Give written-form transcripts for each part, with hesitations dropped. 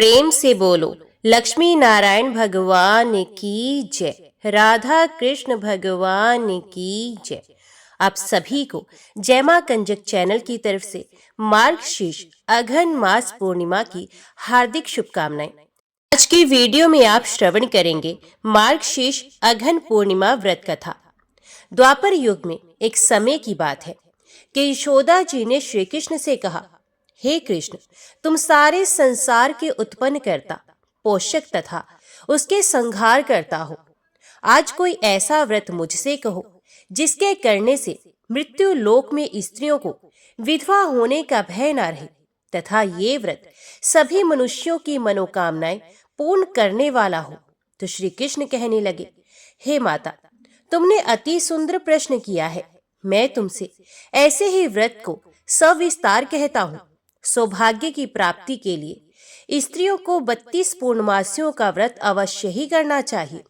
प्रेम से बोलो लक्ष्मी नारायण भगवान की जय, राधा कृष्ण भगवान की जय। आप सभी को जय मां कंजक चैनल की तरफ से मार्गशीर्ष अघन मास पूर्णिमा की हार्दिक शुभकामनाएं। आज की वीडियो में आप श्रवण करेंगे मार्गशीर्ष अघन पूर्णिमा व्रत कथा। द्वापर युग में एक समय की बात है कि यशोदा जी ने श्री कृष्ण से कहा, हे कृष्ण, तुम सारे संसार के उत्पन्न करता, पोषक तथा उसके संहार करता हो। आज कोई ऐसा व्रत मुझसे कहो जिसके करने से मृत्यु लोक में स्त्रियों को विधवा होने का भय न रहे तथा ये व्रत सभी मनुष्यों की मनोकामनाएं पूर्ण करने वाला हो। तो श्री कृष्ण कहने लगे, हे माता, तुमने अति सुंदर प्रश्न किया है। मैं तुमसे ऐसे ही व्रत को सविस्तार कहता हूँ। सौभाग्य की प्राप्ति के लिए स्त्रियों को 32 पूर्णमासियों का व्रत अवश्य ही करना चाहिए।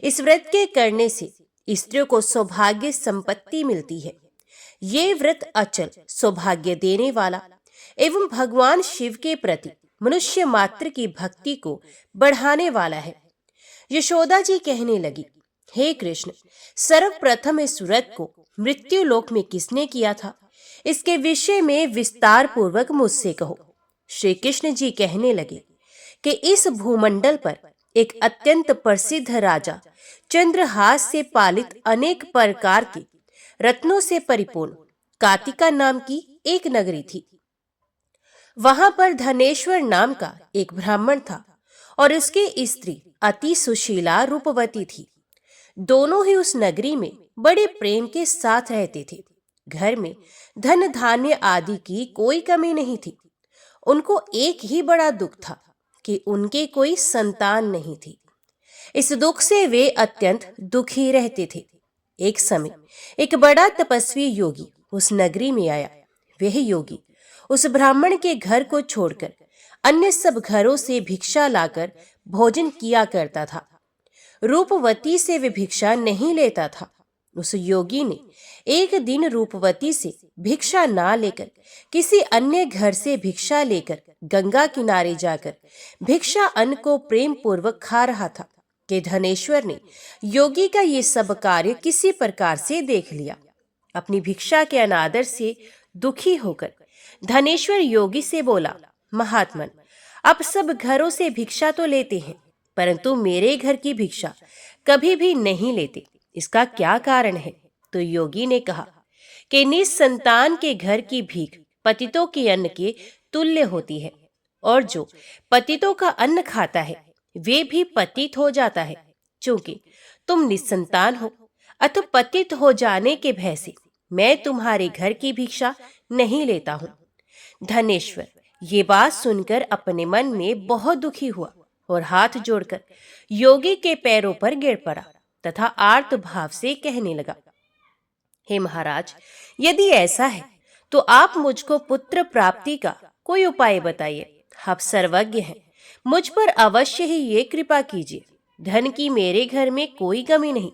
इस व्रत के करने से स्त्रियों को सौभाग्य संपत्ति मिलती है। ये व्रत अचल सौभाग्य देने वाला एवं भगवान शिव के प्रति मनुष्य मात्र की भक्ति को बढ़ाने वाला है। यशोदा जी कहने लगी, हे कृष्ण, सर्वप्रथम इस व्रत को मृत्यु लोक में किसने किया था, इसके विषय में विस्तार पूर्वक मुझसे कहो। श्री कृष्ण जी कहने लगे कि इस भूमंडल पर एक अत्यंत प्रसिद्ध राजा चंद्रहास से पालित अनेक प्रकार के रत्नों से परिपूर्ण कातिका नाम की एक नगरी थी। वहां पर धनेश्वर नाम का एक ब्राह्मण था और उसकी स्त्री अति सुशीला रूपवती थी। दोनों ही उस नगरी में बड़े प्रेम के साथ रहते थे। घर में धन धान्य आदि की कोई कमी नहीं थी। उनको एक ही बड़ा दुख था कि उनके कोई संतान नहीं थी। इस दुख से वे अत्यंत दुखी रहते थे। एक समय एक बड़ा तपस्वी योगी उस नगरी में आया। वह योगी उस ब्राह्मण के घर को छोड़कर अन्य सब घरों से भिक्षा लाकर भोजन किया करता था। रूपवती से वे भिक्षा नहीं लेता था। उस योगी ने एक दिन रूपवती से भिक्षा ना लेकर किसी अन्य घर से भिक्षा लेकर गंगा किनारे जाकर भिक्षा अन्न को प्रेम पूर्वक खा रहा था कि धनेश्वर ने योगी का ये सब कार्य किसी प्रकार से देख लिया। अपनी भिक्षा के अनादर से दुखी होकर धनेश्वर योगी से बोला, महात्मन, आप सब घरों से भिक्षा तो लेते हैं, परंतु मेरे घर की भिक्षा कभी भी नहीं लेते। इसका क्या कारण है? तो योगी ने कहा कि निसंतान के घर की भीख पतितों के अन्न के तुल्य होती है, और जो पतितों का अन्न खाता है वे भी पतित हो जाता है। चूंकि तुम निसंतान हो अतः पतित हो जाने के भय से मैं तुम्हारे घर की भिक्षा नहीं लेता हूँ। धनेश्वर ये बात सुनकर अपने मन में बहुत दुखी हुआ और हाथ जोड़कर योगी के पैरों पर गिर पड़ा तथा आर्त भाव से कहने लगा, हे महाराज, यदि ऐसा है तो आप मुझको पुत्र प्राप्ति का कोई उपाय बताइए। आप सर्वज्ञ हैं, मुझ पर अवश्य ही ये कृपा कीजिए। धन की मेरे घर में कोई कमी नहीं,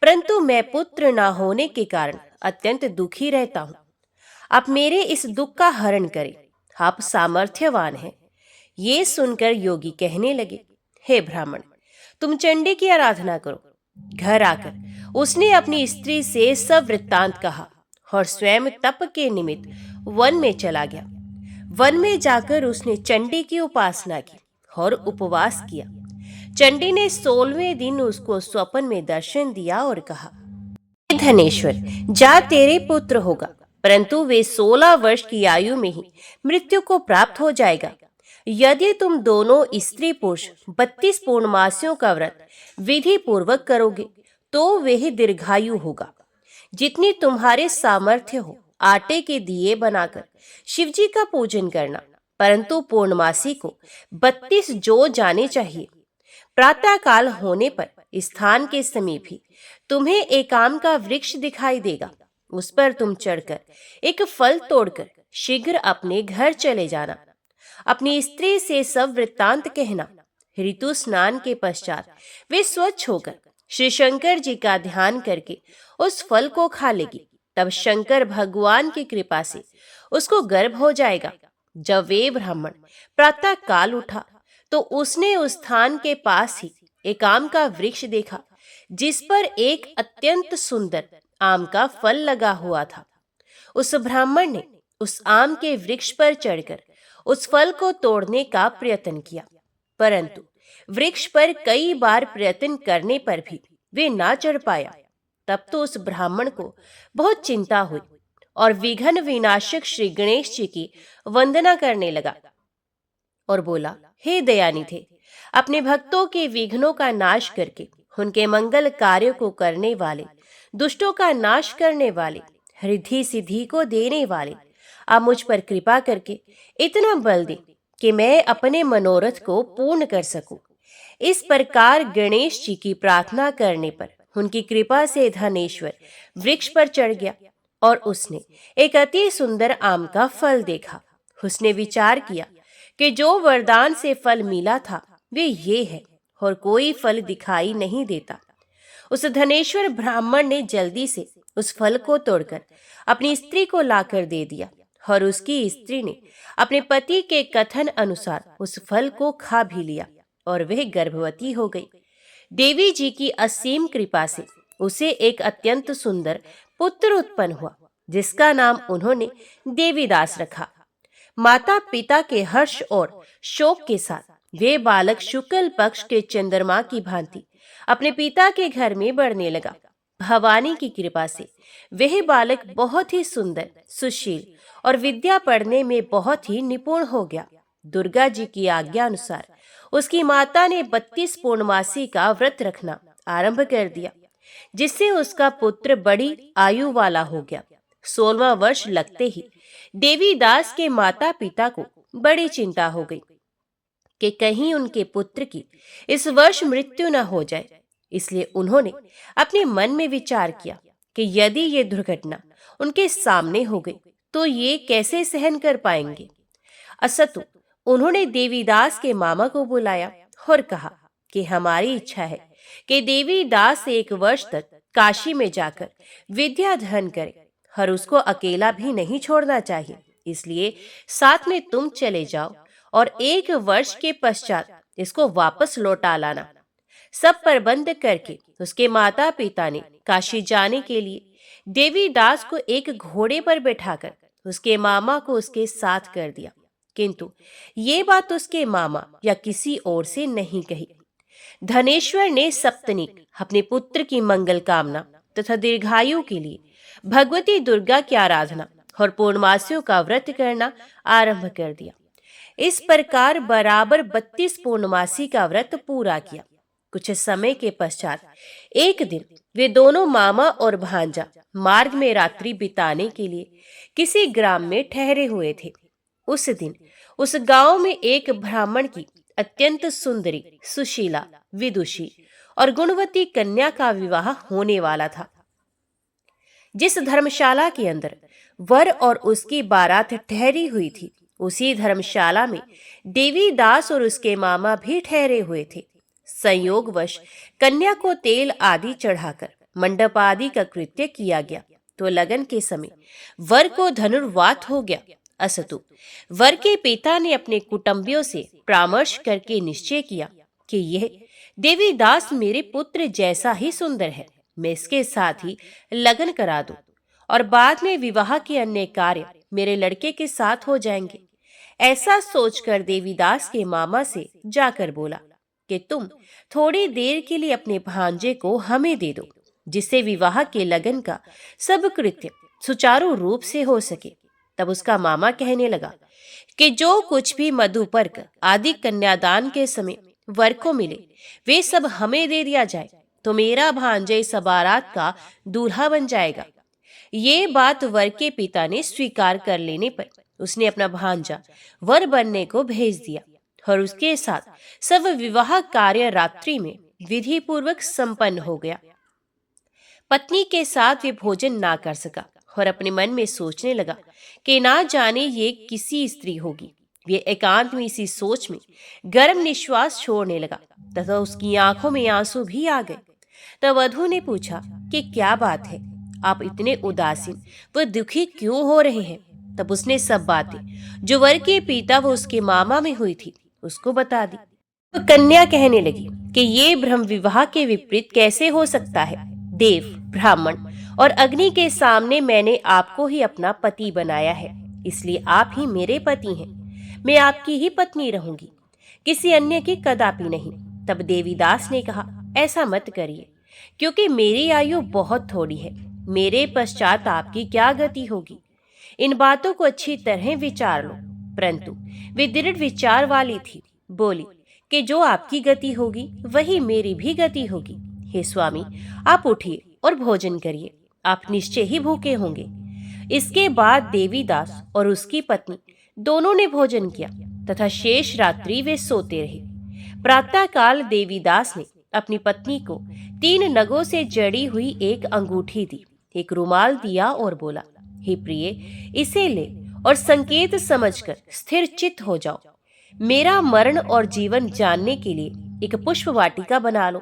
परंतु मैं पुत्र ना होने के कारण अत्यंत दुखी रहता हूँ। आप मेरे इस दुख का हरण करें, आप सामर्थ्यवान हैं। ये सुनकर योगी कहने लगे, हे ब्राह्मण, तुम चंडी की आराधना करो। घर आकर उसने अपनी स्त्री से सब वृत्तांत कहा और स्वयं तप के निमित्त वन में चला गया। वन में जाकर उसने चंडी की उपासना की और उपवास किया। चंडी ने 16वें दिन उसको स्वप्न में दर्शन दिया और कहा, धनेश्वर, जा, तेरे पुत्र होगा, परंतु वे 16 वर्ष की आयु में ही मृत्यु को प्राप्त हो जाएगा। यदि तुम दोनों स्त्री पुरुष 32 पूर्णमासियों का व्रत विधि पूर्वक करोगे तो वह दीर्घायु होगा। जितनी तुम्हारे सामर्थ्य हो आटे के दिए बनाकर शिव जी का पूजन करना, परंतु पूर्णमासी को 32 जो जाने चाहिए। प्रातः काल होने पर स्थान के समीप ही तुम्हें एक आम का वृक्ष दिखाई देगा। उस पर तुम चढ़कर एक फल तोड़कर शीघ्र अपने घर चले जाना। अपनी स्त्री से सब वृत्तांत कहना। ऋतु स्नान के पश्चात वे स्वच्छ होकर श्री शंकर जी का ध्यान करके उस फल को खा लेगी। तब शंकर भगवान की कृपा से उसको गर्भ हो जाएगा। जब वे ब्राह्मण प्रातः काल उठा तो उसने उस स्थान के पास ही एक आम का वृक्ष देखा, जिस पर एक अत्यंत सुंदर आम का फल लगा हुआ था। उस ब्राह्मण ने उस आम के वृक्ष पर चढ़कर उस फल को तोड़ने का प्रयत्न किया, परंतु वृक्ष पर कई बार प्रयत्न करने पर भी वे ना चढ़ पाया। तब तो उस ब्राह्मण को बहुत चिंता हुई और विघ्न विनाशक श्री गणेश जी की वंदना करने लगा और बोला, हे दयानिधे, अपने भक्तों के विघ्नों का नाश करके उनके मंगल कार्यों को करने वाले, दुष्टों का नाश करने वाले, रिद्धि सिद्धि को देने वाले, आप मुझ पर कृपा करके इतना बल दें कि मैं अपने मनोरथ को पूर्ण कर सकूं। इस प्रकार गणेश जी की प्रार्थना करने पर उनकी कृपा से धनेश्वर वृक्ष पर चढ़ गया और उसने एक अति सुंदर आम का फल देखा। उसने विचार किया कि जो वरदान से फल मिला था वे ये है और कोई फल दिखाई नहीं देता। उस धनेश्वर ब्राह्मण ने जल्दी से उस फल को तोड़कर अपनी स्त्री को लाकर दे दिया और उसकी स्त्री ने अपने पति के कथन अनुसार उस फल को खा भी लिया और वह गर्भवती हो गई। देवी जी की असीम कृपा से उसे एक अत्यंत सुंदर पुत्र उत्पन्न हुआ, जिसका नाम उन्होंने देवीदास रखा। माता पिता के हर्ष और शोक के साथ वे बालक शुक्ल पक्ष के चंद्रमा की भांति अपने पिता के घर में बढ़ने लगा। भवानी की कृपा से वह बालक बहुत ही सुंदर, सुशील और विद्या पढ़ने में बहुत ही निपुण हो गया। दुर्गा जी की आज्ञा अनुसार उसकी माता ने 32 पूर्णमासी का व्रत रखना आरंभ कर दिया, जिससे उसका पुत्र बड़ी आयु वाला हो गया। 16वां वर्ष लगते ही देवीदास के माता पिता को बड़ी चिंता हो गई कि कहीं उनके पुत्र की इस वर्ष मृत्यु न हो जाए। इसलिए उन्होंने अपने मन में विचार किया कि यदि ये दुर्घटना उनके सामने हो गई तो ये कैसे सहन कर पाएंगे। असतु उन्होंने देवीदास के मामा को बुलाया और कहा कि हमारी इच्छा है कि देवीदास 1 वर्ष तक काशी में जाकर विद्या अध्ययन करे और उसको अकेला भी नहीं छोड़ना चाहिए। इसलिए साथ में तुम चले जाओ और 1 वर्ष के पश्चात इसको वापस लौटा लाना। सब प्रबंध करके उसके माता पिता ने काशी जाने के लिए देवीदास को एक घोड़े पर बैठाकर उसके मामा को उसके साथ कर दिया, किंतु ये बात उसके मामा या किसी और से नहीं कही। धनेश्वर ने सप्तनिक अपने पुत्र की मंगल कामना तथा दीर्घायु के लिए भगवती दुर्गा की आराधना और पूर्णमासियों का व्रत करना आरंभ कर दिया। इस प्रकार बराबर 32 पूर्णमासी का व्रत पूरा किया। कुछ समय के पश्चात एक दिन वे दोनों मामा और भांजा मार्ग में रात्रि बिताने के लिए किसी ग्राम में ठहरे हुए थे। उस दिन उस गांव में एक ब्राह्मण की अत्यंत सुंदरी, सुशीला, विदुषी और गुणवती कन्या का विवाह होने वाला था। जिस धर्मशाला के अंदर वर और उसकी बारात ठहरी हुई थी, उसी धर्मशाला में देवीदास और उसके मामा भी ठहरे हुए थे। संयोगवश कन्या को तेल आदि चढ़ाकर मंडप आदि का कृत्य किया गया तो लगन के समय वर को धनुर्वात हो गया। असतु वर के पिता ने अपने कुटुंबियों से परामर्श करके निश्चय किया कि यह देवीदास मेरे पुत्र जैसा ही सुंदर है, मैं इसके साथ ही लगन करा दूं और बाद में विवाह के अन्य कार्य मेरे लड़के के साथ हो जाएंगे। ऐसा सोचकर देवीदास के मामा से जाकर बोला कि तुम थोड़ी देर के लिए अपने भांजे को हमें दे दो, जिससे विवाह के लगन का सब कृत्य सुचारू रूप से हो सके। तब उसका मामा कहने लगा कि जो कुछ भी मधुपर्क आदि कन्यादान के समय वर को मिले वे सब हमें दे दिया जाए तो मेरा भांजा इस बारात का दूल्हा बन जाएगा। ये बात वर के पिता ने स्वीकार कर लेने पर उसने अपना भांजा वर बनने को भेज दिया और उसके साथ सब विवाह कार्य रात्रि में विधि पूर्वक संपन्न हो गया। पत्नी के साथ वे भोजन ना कर सका और अपने मन में सोचने लगा कि ना जाने ये किसी स्त्री होगी। वे एकांत में इसी सोच में गर्म निश्वास छोड़ने लगा तथा उसकी आंखों में आंसू भी आ गए। तब वधू ने पूछा कि क्या बात है, आप इतने उदासीन व दुखी क्यों हो रहे हैं। तब उसने सब बातें जो वर के पिता व उसके मामा में हुई थी उसको बता दी। तो कन्या कहने लगी कि ये ब्रह्म विवाह के विपरीत कैसे हो सकता है। देव, ब्राह्मण और अग्नि के सामने मैंने आपको ही अपना पति बनाया है, इसलिए आप ही मेरे पति हैं। मैं आपकी ही पत्नी रहूंगी, किसी अन्य की कदापि नहीं। तब देवीदास ने कहा, ऐसा मत करिए, क्योंकि मेरी आयु बहुत थोड़ी है। मेरे पश्चात आपकी क्या गति होगी। इन बातों को अच्छी तरह विचार लो। परंतु वे दृढ़ विचार वाली थी। बोली कि जो आपकी गति होगी वही मेरी भी गति होगी। हे स्वामी, आप उठिए और भोजन करिए, आप निश्चय ही भूखे होंगे। इसके बाद देवीदास और उसकी पत्नी दोनों ने भोजन किया तथा शेष रात्रि वे सोते रहे। प्रातःकाल देवीदास ने अपनी पत्नी को 3 नगों से जड़ी हुई एक अंगूठी दी, एक रुमाल दिया और बोला, हे प्रिय, इसे ले और संकेत समझकर स्थिर चित्त हो जाओ। मेरा मरण और जीवन जानने के लिए एक पुष्प वाटिका बना लो।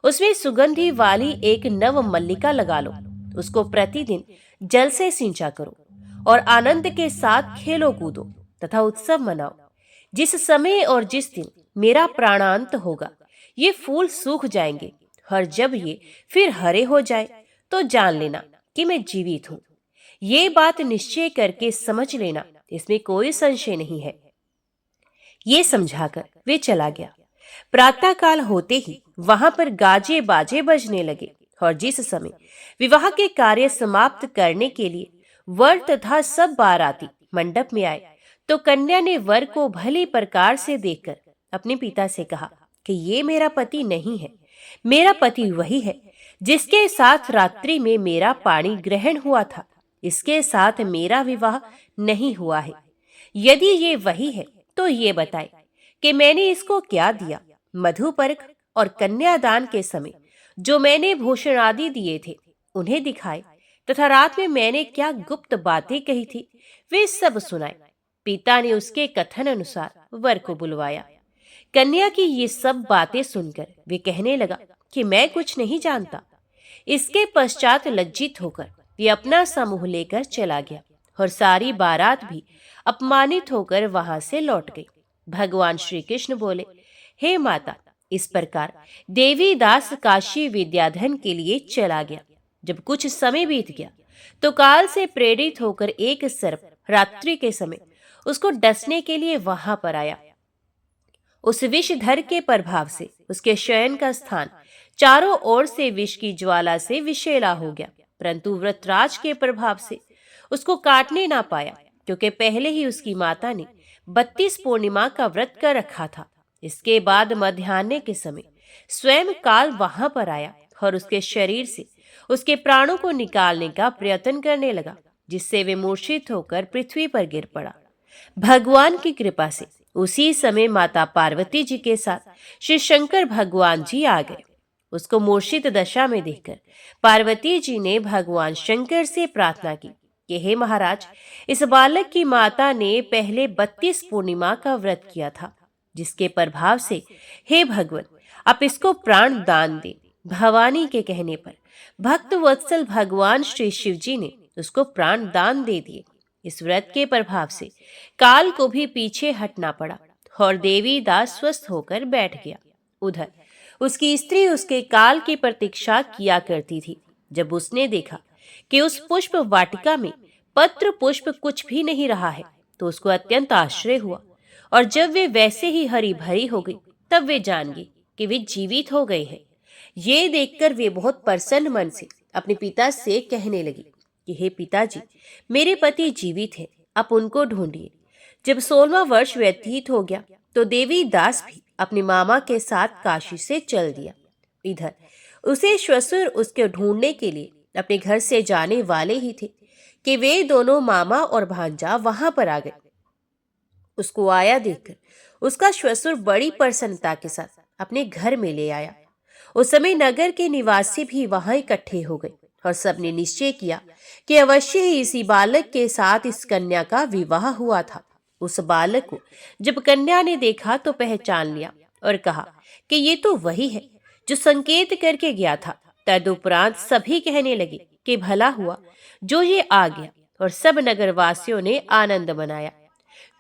उसमें सुगंधी वाली एक नव मल्लिका लगा लो। उसको प्रतिदिन जल से सिंचा करो और आनंद के साथ खेलो कूदो तथा उत्सव मनाओ। जिस समय और जिस दिन मेरा प्राणांत होगा, ये फूल सूख जाएंगे, और जब ये फिर हरे हो जाए तो जान लेना कि मैं जीवित हूं। ये बात निश्चय करके समझ लेना, इसमें कोई संशय नहीं है। ये समझाकर वे चला गया। प्रातःकाल होते ही वहां पर गाजे बाजे बजने लगे, और जिस समय विवाह के कार्य समाप्त करने के लिए वर तथा सब बाराती मंडप में आए, तो कन्या ने वर को भली प्रकार से देखकर अपने पिता से कहा कि ये मेरा पति नहीं है। मेरा पति वही है जिसके साथ रात्रि में मेरा पाणी ग्रहण हुआ था। इसके साथ मेरा विवाह नहीं हुआ है। यदि ये वही है तो ये बताए कि मैंने इसको क्या दिया। मधुपर्क और कन्यादान के समय जो मैंने भूषण आदि दिए थे उन्हें दिखाए, तथा रात में मैंने क्या गुप्त बातें कही थी वे सब सुनाए। पिता ने उसके कथन अनुसार वर को बुलवाया। कन्या की ये सब बातें सुनकर वे कहने लगा कि मैं कुछ नहीं जानता। इसके पश्चात लज्जित होकर वे अपना समूह लेकर चला गया, और सारी बारात भी अपमानित होकर वहां से लौट गई। भगवान श्री कृष्ण बोले, हे माता, इस प्रकार देवीदास काशी विद्याधन के लिए चला गया। जब कुछ समय बीत गया तो काल से प्रेरित होकर एक सर्प रात्रि के समय उसको डसने के लिए वहां पर आया। उस विषधर के प्रभाव से उसके शयन का स्थान चारों ओर से विष की ज्वाला से विषैला हो गया, परंतु व्रतराज के प्रभाव से उसको काटने ना पाया, क्योंकि पहले ही उसकी माता ने 32 पूर्णिमा का व्रत कर रखा था। इसके बाद मध्याह्न के समय स्वयं काल वहां पर आया और उसके शरीर से उसके प्राणों को निकालने का प्रयत्न करने लगा, जिससे वे मूर्छित होकर पृथ्वी पर गिर पड़ा। भगवान की कृपा से उसी समय माता पार्वती जी के साथ श्री शंकर भगवान जी आ गए। उसको मूर्छित दशा में देखकर पार्वती जी ने भगवान शंकर से प्रार्थना की कि हे महाराज, इस बालक की माता ने पहले 32 पूर्णिमा का व्रत किया था, जिसके प्रभाव से हे भगवान आप इसको प्राण दान दें। भवानी के कहने पर भक्त वत्सल भगवान श्री शिव जी ने उसको प्राण दान दे दिए। इस व्रत के प्रभाव से काल को भी पीछे हटना पड़ा और देवीदास स्वस्थ होकर बैठ गया। उधर उसकी स्त्री उसके काल की प्रतीक्षा किया करती थी। जब उसने देखा कि उस पुष्प वाटिका में पत्र पुष्प कुछ भी नहीं रहा है, तो उसको अत्यंत आश्चर्य हुआ, और जब वे वैसे ही हरी भरी हो गई तब वे जान गई कि वे जीवित हो गए हैं। ये देखकर वे बहुत प्रसन्न मन से अपने पिता से कहने लगी कि हे पिताजी, मेरे पति जीवित हैं, आप उनको ढूंढिए। जब 16वां वर्ष व्यतीत हो गया तो देवीदास भी अपने मामा के साथ काशी से चल दिया। इधर उसे श्वशुर उसके ढूंढने के लिए अपने घर से जाने वाले ही थे कि वे दोनों मामा और भांजा वहां पर आ गए। उसको आया देखकर उसका श्वशुर बड़ी प्रसन्नता के साथ अपने घर में ले आया। उस समय नगर के निवासी भी वहां इकट्ठे हो गए, और सबने निश्चय किया कि अवश्य ही इसी बालक के साथ इस कन्या का विवाह हुआ था। उस बालक को जब कन्या ने देखा तो पहचान लिया और कहा कि ये तो वही है जो संकेत करके गया था। तदुपरांत सभी कहने लगे कि भला हुआ जो ये आ गया, और सब नगरवासियों ने आनंद मनाया।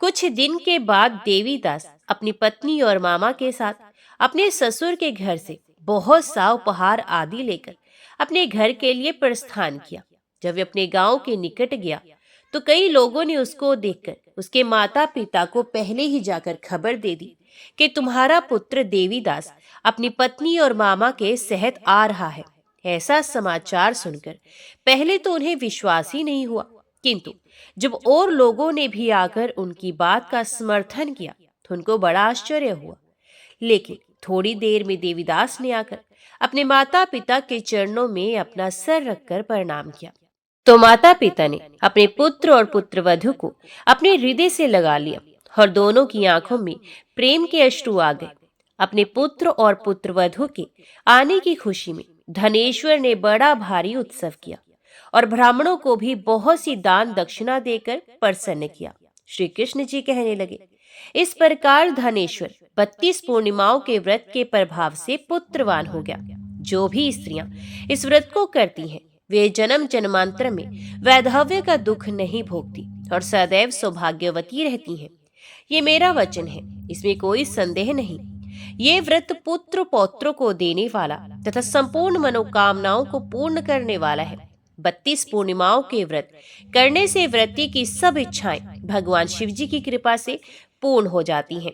कुछ दिन के बाद देवीदास अपनी पत्नी और मामा के साथ अपने ससुर के घर से बहुत सा उपहार आदि लेकर अपने घर के लिए प्रस्थान किया। जब वे अपने गांव के निकट गया तो कई लोगों ने उसको देखकर उसके माता पिता को पहले ही जाकर खबर दे दी कि तुम्हारा पुत्र देवीदास अपनी पत्नी और मामा के सहित आ रहा है। ऐसा समाचार सुनकर पहले तो उन्हें विश्वास ही नहीं हुआ, किंतु जब और लोगों ने भी आकर उनकी बात का समर्थन किया तो उनको बड़ा आश्चर्य हुआ। लेकिन थोड़ी देर में देवीदास ने आकर अपने माता पिता के चरणों में अपना सर रखकर प्रणाम किया तो माता पिता ने अपने पुत्र और पुत्रवधू को अपने हृदय से लगा लिया और दोनों की आंखों में प्रेम के अश्रु आ गए। अपने पुत्र और पुत्रवधू के आने की खुशी में धनेश्वर ने बड़ा भारी उत्सव किया और ब्राह्मणों को भी बहुत सी दान दक्षिणा देकर प्रसन्न किया। श्री कृष्ण जी कहने लगे, इस प्रकार धनेश्वर 32 पूर्णिमाओं के व्रत के प्रभाव से पुत्रवान हो गया। जो भी स्त्रियां इस व्रत को करती हैं वे जन्म जन्मांतर में वैधव्य का दुख नहीं भोगती और सदैव सौभाग्यवती रहती हैं। ये मेरा वचन है, इसमें कोई संदेह नहीं। ये व्रत पुत्र पौत्रों को देने वाला तथा संपूर्ण मनोकामनाओं को पूर्ण करने वाला है। 32 पूर्णिमाओं के व्रत करने से व्रती की सब इच्छाएं भगवान शिव जी की कृपा से पूर्ण हो जाती हैं।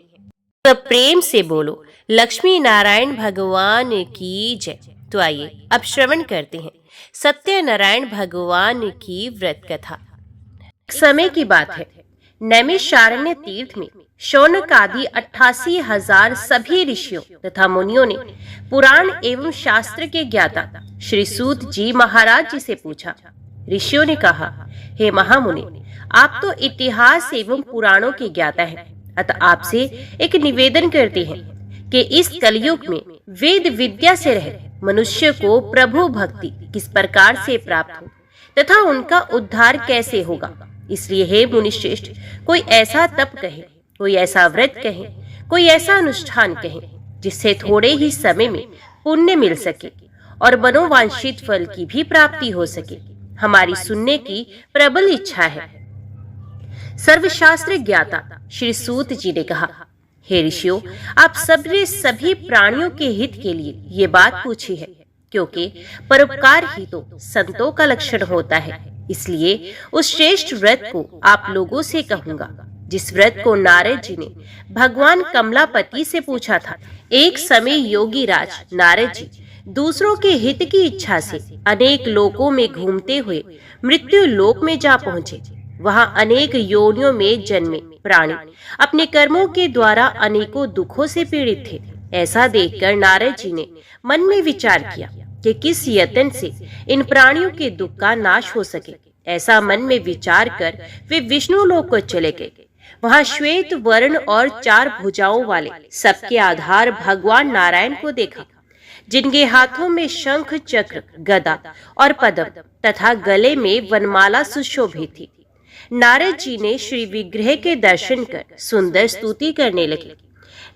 सब प्रेम से बोलो लक्ष्मी नारायण भगवान की जय। तो आइए अब श्रवण करते हैं सत्यनारायण भगवान की व्रत कथा। समय की बात है, नैमिषारण्य तीर्थ में शौनक आदि 88,000 सभी ऋषियों तथा मुनियों ने पुराण एवं शास्त्र के ज्ञाता श्री सूत जी महाराज जी से पूछा। ऋषियों ने कहा, हे महामुनि, आप तो इतिहास एवं पुराणों के ज्ञाता हैं, अतः आपसे एक निवेदन करते हैं कि इस कलयुग में वेद विद्या से रहित मनुष्य को प्रभु भक्ति किस प्रकार से प्राप्त हो तथा उनका उद्धार कैसे होगा। इसलिए हे मुनिश्रेष्ठ, कोई ऐसा तप कहे, कोई ऐसा व्रत कहे, कोई ऐसा अनुष्ठान कहे जिससे थोड़े ही समय में पुण्य मिल सके और मनोवांछित फल की भी प्राप्ति हो सके। हमारी सुनने की प्रबल इच्छा है। सर्वशास्त्र ज्ञाता श्री सूत जी ने कहा, हे ऋषियों, आप सबने सभी प्राणियों के हित के लिए ये बात पूछी है, क्योंकि परोपकार ही तो संतों का लक्षण होता है। इसलिए उस श्रेष्ठ व्रत को आप लोगों से कहूंगा जिस व्रत को नारद जी ने भगवान कमलापति से पूछा था। एक समय योगी राज नारद जी दूसरों के हित की इच्छा से अनेक लोकों में घूमते हुए मृत्यु लोक में जा पहुंचे। वहां अनेक योनियों में जन्मे प्राणी अपने कर्मों के द्वारा अनेकों दुखों से पीड़ित थे। ऐसा देखकर नारद जी ने मन में विचार किया कि किस यत्न से इन प्राणियों के दुख का नाश हो सके। ऐसा मन में विचार कर वे विष्णु लोक को चले गए। वहां श्वेत वर्ण और 4 भुजाओं वाले सबके आधार भगवान नारायण को देखा, जिनके हाथों में शंख चक्र गदा और पद्म तथा गले में वनमाला सुशोभित थी। नारद जी ने श्री विग्रह के दर्शन कर सुंदर स्तुति करने लगे।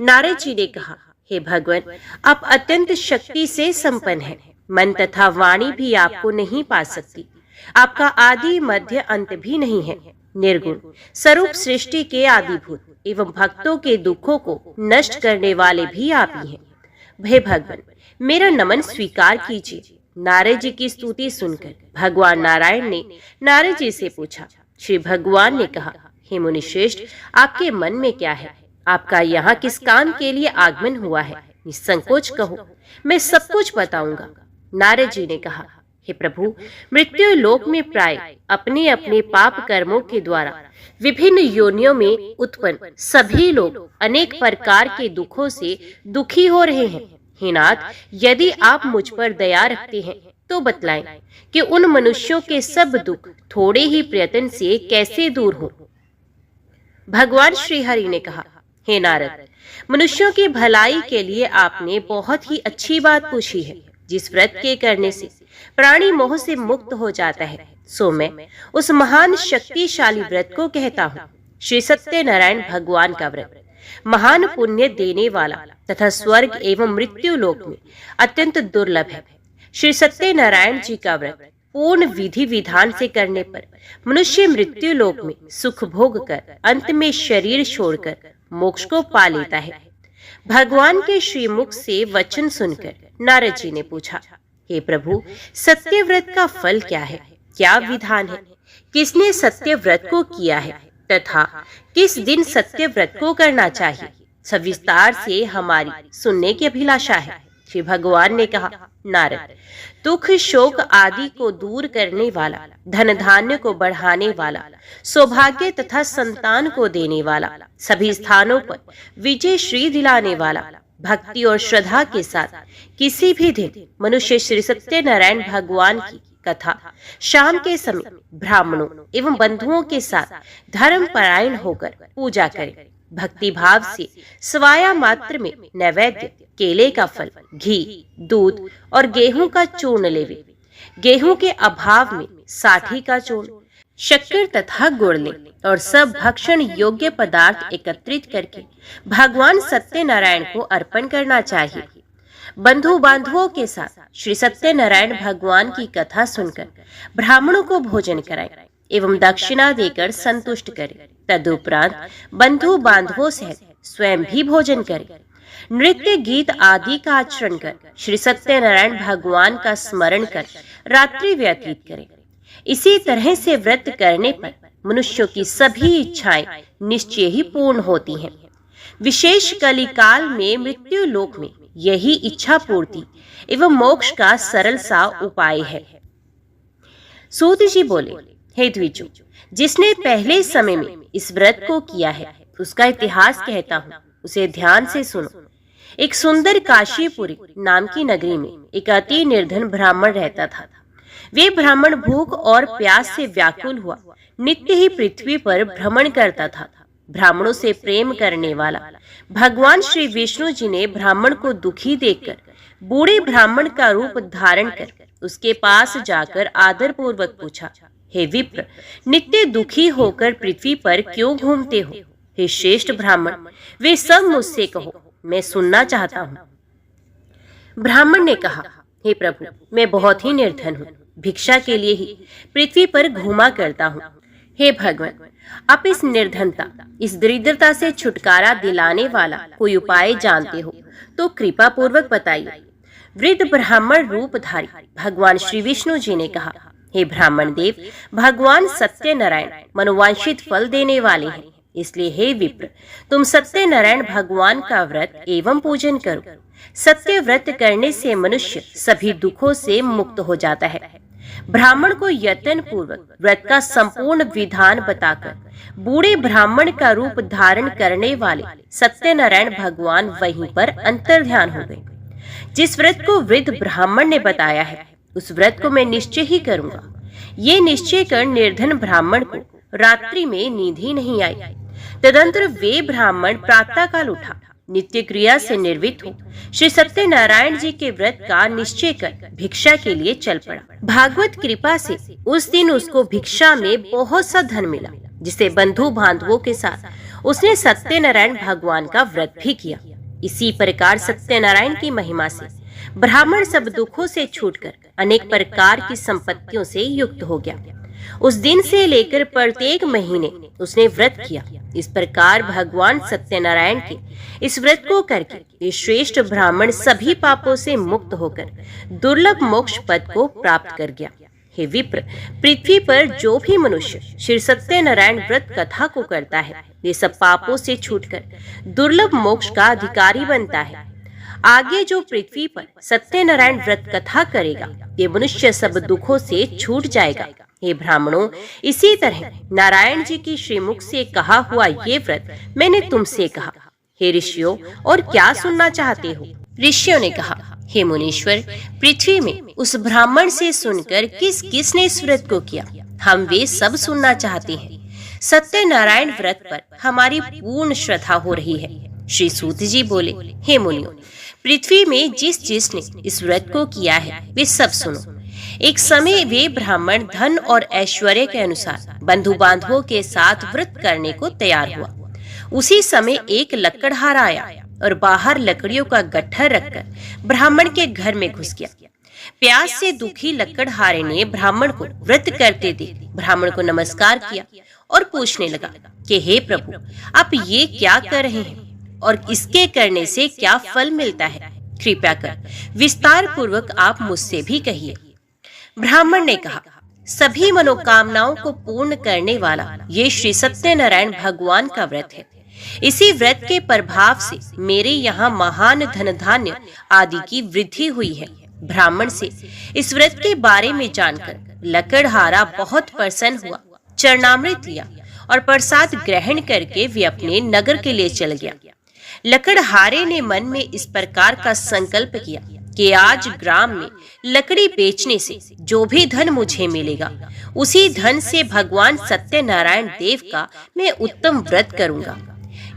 नारद जी ने कहा, हे भगवान, आप अत्यंत शक्ति से संपन्न हैं। मन तथा वाणी भी आपको नहीं पा सकती। आपका आदि मध्य अंत भी नहीं है। निर्गुण स्वरूप सृष्टि के आदिभूत एवं भक्तों के दुखों को नष्ट करने वाले भी आप ही हैं। हे भगवान, मेरा नमन स्वीकार कीजिए। नारद जी की स्तुति सुनकर भगवान नारायण ने नारद जी से पूछा। श्री भगवान ने कहा, हे मुनिश्रेष्ठ, आपके मन में क्या है? आपका यहाँ किस काम के लिए आगमन हुआ है? निसंकोच कहो, मैं सब कुछ बताऊंगा। नारद जी ने कहा, हे प्रभु, मृत्यु लोक में प्राय अपने अपने पाप कर्मों के द्वारा विभिन्न योनियों में उत्पन्न सभी लोग अनेक प्रकार के दुखों से दुखी हो रहे हैं। हे नाथ, यदि आप मुझ पर दया रखते हैं तो बतलाएं कि उन मनुष्यों के सब दुख थोड़े ही प्रयत्न से कैसे दूर हो। भगवान श्री हरि ने कहा, हे नारद, मनुष्यों की भलाई के लिए आपने बहुत ही अच्छी बात पूछी है। जिस व्रत के करने से प्राणी मोह से मुक्त हो जाता है, सो मैं उस महान शक्तिशाली व्रत को कहता हूँ। श्री सत्यनारायण भगवान का व्रत महान पुण्य देने वाला तथा स्वर्ग एवं मृत्यु लोक में अत्यंत दुर्लभ है। श्री सत्यनारायण जी का व्रत पूर्ण विधि विधान से करने पर मनुष्य मृत्यु लोक में सुख भोग कर अंत में शरीर छोड़कर मोक्ष को पा लेता है। भगवान के श्रीमुख से वचन सुनकर नारद जी ने पूछा, हे प्रभु, सत्यव्रत का फल क्या है? क्या विधान है? किसने सत्यव्रत को किया है तथा किस दिन सत्यव्रत को करना चाहिए? सविस्तार से हमारी सुनने की अभिलाषा है। श्री भगवान ने कहा, नारद, दुख शोक आदि को दूर करने वाला, धन धान्य को बढ़ाने वाला, सौभाग्य तथा संतान को देने वाला, सभी स्थानों पर विजय श्री दिलाने वाला, भक्ति और श्रद्धा के साथ किसी भी दिन मनुष्य श्री सत्यनारायण भगवान की कथा शाम के समय ब्राह्मणों एवं बंधुओं के साथ धर्म परायण होकर पूजा करे। भक्ति भाव से स्वाया मात्र में नैवेद्य, केले का फल, घी, दूध और गेहूं का चूर्ण लेवे। गेहूं के अभाव में साठी का चूर्ण, शक्कर तथा गुड़ ले और सब भक्षण योग्य पदार्थ एकत्रित करके भगवान सत्यनारायण को अर्पण करना चाहिए। बंधु बांधवों के साथ श्री सत्यनारायण भगवान की कथा सुनकर ब्राह्मणों को भोजन कराएं एवं दक्षिणा देकर संतुष्ट करें। तदुपरांत बंधु बांधवों सहित स्वयं भी भोजन करें। नृत्य गीत आदि का आचरण कर श्री सत्यनारायण भगवान का स्मरण कर रात्रि व्यतीत करें। इसी तरह से व्रत करने पर मनुष्यों की सभी इच्छाएं निश्चय ही पूर्ण होती हैं। विशेष कलिकाल में मृत्यु लोक में यही इच्छा पूर्ति एवं मोक्ष का सरल सा उपाय है। सूत जी बोले, हे द्विजों, जिसने पहले समय में इस व्रत को किया है उसका इतिहास कहता हूँ, उसे ध्यान से सुनो। एक सुंदर काशीपुरी नाम की नगरी में एक अति निर्धन ब्राह्मण रहता था। वे ब्राह्मण भूख और प्यास से व्याकुल हुआ नित्य ही पृथ्वी पर भ्रमण करता था। ब्राह्मणों से प्रेम करने वाला भगवान श्री विष्णु जी ने ब्राह्मण को दुखी देखकर बूढ़े ब्राह्मण का रूप धारण कर उसके पास जाकर आदर पूर्वक पूछा, हे विप्र, नित्य दुखी होकर पृथ्वी पर क्यों घूमते हो? हे श्रेष्ठ ब्राह्मण, वे सब मुझसे कहो, मैं सुनना चाहता हूँ। ब्राह्मण ने कहा, हे प्रभु, मैं बहुत ही निर्धन हूँ, भिक्षा के लिए ही पृथ्वी पर घूमा करता हूँ। हे भगवान, आप इस निर्धनता, इस दरिद्रता से छुटकारा दिलाने वाला कोई उपाय जानते हो तो कृपा पूर्वक बताइए। वृद्ध ब्राह्मण रूपधारी भगवान श्री विष्णु जी ने कहा, हे ब्राह्मण देव, भगवान सत्यनारायण मनोवांछित फल देने वाले हैं, इसलिए हे विप्र, तुम सत्यनारायण भगवान का व्रत एवं पूजन करो। सत्य व्रत करने से मनुष्य सभी दुखों से मुक्त हो जाता है। ब्राह्मण को यत्न पूर्वक व्रत का संपूर्ण विधान बताकर बूढ़े ब्राह्मण का रूप धारण करने वाले सत्यनारायण भगवान वहीं पर अंतर्ध्यान हो गए। जिस व्रत को वृद्ध ब्राह्मण ने बताया है उस व्रत को मैं निश्चय ही करूंगा। ये निश्चय कर निर्धन ब्राह्मण को रात्रि में नींद ही नहीं आई। तदंतर वे ब्राह्मण प्रातः काल उठा, नित्य क्रिया से निर्वित हो श्री सत्यनारायण जी के व्रत का निश्चय कर भिक्षा के लिए चल पड़ा। भागवत कृपा से उस दिन उसको भिक्षा में बहुत सा धन मिला, जिसे बंधु बांधवों के साथ उसने सत्यनारायण भगवान का व्रत भी किया। इसी प्रकार सत्यनारायण की महिमा से ब्राह्मण सब दुखों से छूटकर अनेक प्रकार की संपत्तियों से युक्त हो गया। उस दिन से लेकर प्रत्येक महीने उसने व्रत किया। इस प्रकार भगवान सत्यनारायण के इस व्रत को करके ये श्रेष्ठ ब्राह्मण सभी पापों से मुक्त होकर दुर्लभ मोक्ष पद को प्राप्त कर गया। हे विप्र, पृथ्वी पर जो भी मनुष्य श्री सत्यनारायण व्रत कथा को करता है ये सब पापों से छूटकर दुर्लभ मोक्ष का अधिकारी बनता है। आगे जो पृथ्वी पर सत्यनारायण व्रत कथा करेगा ये मनुष्य सब दुखों से छूट जाएगा। हे ब्राह्मणों, इसी तरह नारायण जी की श्रीमुख से कहा हुआ ये व्रत मैंने तुमसे कहा। हे ऋषियों, और क्या सुनना चाहते हो? ऋषियों ने कहा, हे मुनीश्वर, पृथ्वी में उस ब्राह्मण से सुनकर किस किस ने इस व्रत को किया, हम वे सब सुनना चाहते हैं। सत्यनारायण व्रत पर हमारी पूर्ण श्रद्धा हो रही है। श्री सूत जी बोले, हे मुनियों, पृथ्वी में जिस जिसने इस व्रत को किया है वे सब सुनो। एक समय वे ब्राह्मण धन और ऐश्वर्य के अनुसार बंधु बांधवों के साथ व्रत करने को तैयार हुआ। उसी समय एक लकड़हार आया और बाहर लकड़ियों का गट्ठर रखकर ब्राह्मण के घर में घुस गया। प्यास से दुखी लकड़हारे ने ब्राह्मण को व्रत करते देख ब्राह्मण को नमस्कार किया और पूछने लगा, कि हे प्रभु, आप ये क्या कर रहे हैं और इसके करने से क्या फल मिलता है? कृपया कर विस्तार पूर्वक आप मुझसे भी कहिए। ब्राह्मण ने कहा, सभी मनोकामनाओं को पूर्ण करने वाला ये श्री सत्यनारायण भगवान का व्रत है। इसी व्रत के प्रभाव से मेरे यहाँ महान धन धान्य आदि की वृद्धि हुई है। ब्राह्मण से इस व्रत के बारे में जानकर लकड़हारा बहुत प्रसन्न हुआ, चरणामृत लिया और प्रसाद ग्रहण करके वे अपने नगर के लिए चल गया। लकड़हारे ने मन में इस प्रकार का संकल्प किया कि आज ग्राम में लकड़ी बेचने से जो भी धन मुझे मिलेगा, उसी धन से भगवान सत्यनारायण देव का मैं उत्तम व्रत करूंगा।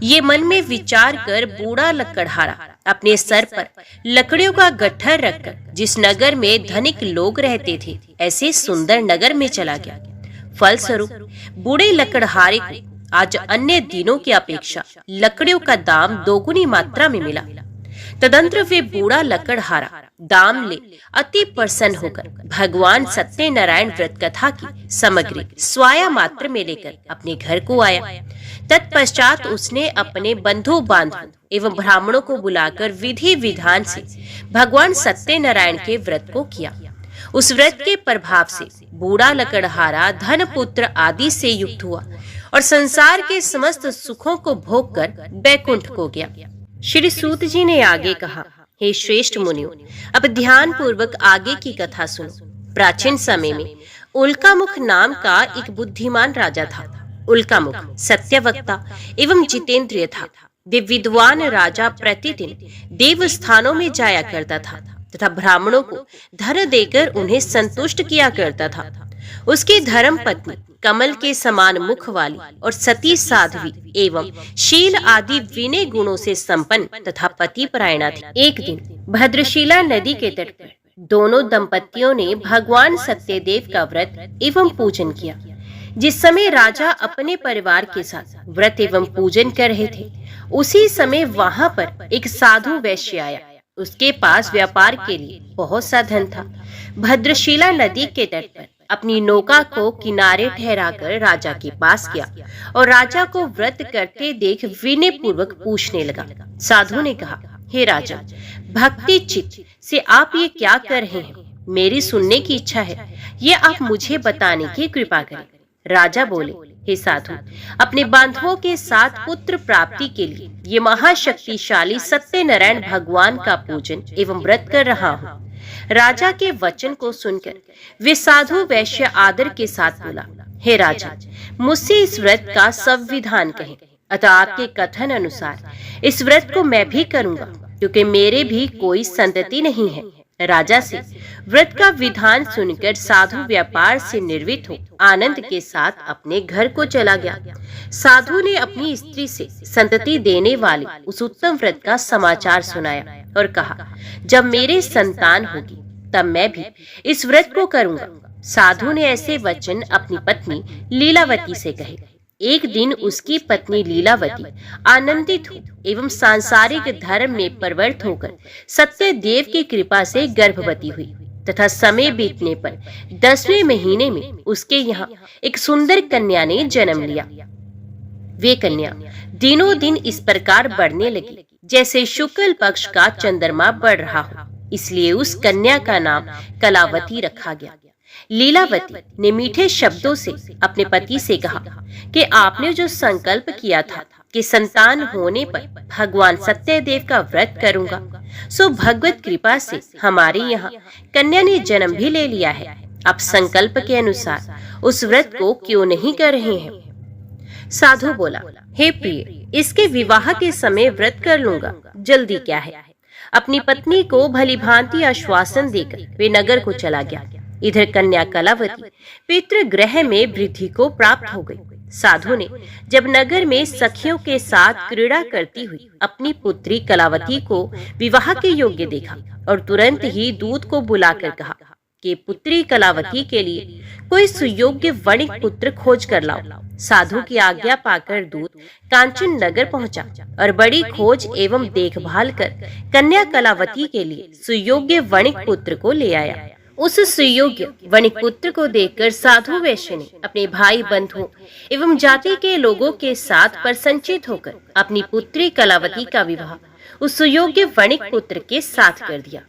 ये मन में विचार कर बूढ़ा लकड़हारा अपने सर पर लकड़ियों का गट्ठर रखकर जिस नगर में धनिक लोग रहते थे, ऐसे सुंदर नगर में चला गया। फलस्वरूप बूढ़े लकड़हारे को आज अन्य दिनों की अपेक्षा लकड़ियों का दाम दोगुनी मात्रा में मिला। तदंतर वे बूढ़ा लकड़हारा दाम ले अति प्रसन्न होकर भगवान सत्यनारायण व्रत कथा की सामग्री स्वाया मात्र में लेकर अपने घर को आया। तत्पश्चात उसने अपने बंधु बांधवों एवं ब्राह्मणों को बुलाकर विधि विधान से भगवान सत्यनारायण के व्रत को किया। उस व्रत के प्रभाव से बूढ़ा लकड़हारा धन पुत्र आदि से युक्त हुआ और संसार के समस्त सुखों को भोग कर बैकुंठ को गया। श्री सूत जी ने आगे कहा, हे श्रेष्ठ मुनियों, अब ध्यान पूर्वक आगे की कथा सुनो। प्राचीन समय में उल्कामुख नाम का एक बुद्धिमान राजा था। उल्कामुख सत्यवक्ता एवं जितेंद्रिय था। देव विद्वान राजा प्रतिदिन देव स्थानों में जाया करता था तथा ब्राह्मणों को धन देकर उन्हें संतुष्ट किया करता था। उसकी धर्म पत्नी कमल के समान मुख वाली और सती साध्वी एवं शील आदि विनय गुणों से संपन्न तथा पति परायणा थी। एक दिन भद्रशिला नदी के तट पर दोनों दंपतियों ने भगवान सत्यदेव का व्रत एवं पूजन किया। जिस समय राजा अपने परिवार के साथ व्रत एवं पूजन कर रहे थे, उसी समय वहां पर एक साधु वैश्य आया। उसके पास व्यापार के लिए बहुत सा धन था। भद्रशिला नदी के तट पर अपनी नौका को किनारे ठहराकर राजा के पास गया और राजा को व्रत करते देख विनय पूर्वक पूछने लगा। साधु ने कहा, हे राजा, भक्ति चित्त से आप ये क्या कर रहे हैं? मेरी सुनने की इच्छा है, ये आप मुझे बताने की कृपा करें। राजा बोले, हे साधु, अपने बांधवों के साथ पुत्र प्राप्ति के लिए ये महाशक्तिशाली सत्यनारायण भगवान का पूजन एवं व्रत कर रहा हूँ। राजा के वचन को सुनकर वे साधु वैश्य आदर के साथ बोला, हे राजा, मुझसे इस व्रत का संविधान कहें। अतः आपके कथन अनुसार इस व्रत को मैं भी करूंगा, क्योंकि मेरे भी कोई संतति नहीं है। राजा से व्रत का विधान सुनकर साधु व्यापार से निर्वित हो आनंद के साथ अपने घर को चला गया। साधु ने अपनी स्त्री से संतति देने वाले उस उत्तम व्रत का समाचार सुनाया और कहा, जब मेरे संतान होगी तब मैं भी इस व्रत को करूंगा। साधु ने ऐसे वचन अपनी पत्नी लीलावती से कहे। एक दिन उसकी पत्नी लीलावती आनंदित हो एवं सांसारिक धर्म में प्रवृत्त होकर सत्यदेव की कृपा से गर्भवती हुई तथा समय बीतने पर 10वें महीने में उसके यहाँ एक सुंदर कन्या ने जन्म लिया। वे कन्या दिनों दिन इस प्रकार बढ़ने लगी जैसे शुक्ल पक्ष का चंद्रमा बढ़ रहा हो, इसलिए उस कन्या का नाम कलावती रखा गया। लीलावती ने मीठे शब्दों से अपने पति से कहा कि आपने जो संकल्प किया था कि संतान होने पर भगवान सत्यदेव का व्रत करूंगा, सो भगवत कृपा से हमारे यहाँ कन्या ने जन्म भी ले लिया है। आप संकल्प के अनुसार उस व्रत को क्यों नहीं कर रहे हैं? साधु बोला, हे प्रिय, इसके विवाह के समय व्रत कर लूंगा, जल्दी क्या है। अपनी पत्नी को भली भांति आश्वासन देकर वे नगर को चला गया। इधर कन्या कलावती पितृगृह में वृद्धि को प्राप्त हो गई। साधु ने जब नगर में सखियों के साथ क्रीड़ा करती हुई अपनी पुत्री कलावती को विवाह के योग्य देखा और तुरंत ही दूत को बुलाकर कहा कि पुत्री कलावती के लिए कोई सुयोग्य वणिक पुत्र खोज कर लाओ। साधु की आज्ञा पाकर दूत कांचन नगर पहुंचा और बड़ी खोज एवं देखभाल कर कन्या कलावती के लिए सुयोग्य वणिक पुत्र को ले आया। उस सुयोग्य वणिक पुत्र को देखकर साधु वैश्य ने अपने भाई बंधुओं एवं जाति के लोगों के साथ प्रसन्नचित होकर अपनी पुत्री कलावती का विवाह उस सुयोग्य वणिक पुत्र के साथ कर दिया।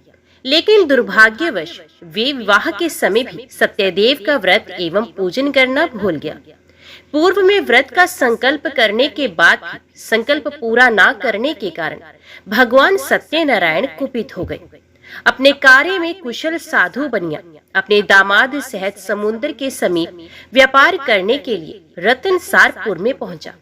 लेकिन दुर्भाग्यवश वे विवाह के समय भी सत्यदेव का व्रत एवं पूजन करना भूल गया। पूर्व में व्रत का संकल्प करने के बाद भी संकल्प पूरा न करने के कारण भगवान सत्यनारायण कुपित हो गए। अपने कार्य में कुशल साधु बनिया अपने दामाद सहित समुद्र के समीप व्यापार करने के लिए रतनसारपुर में पहुंचा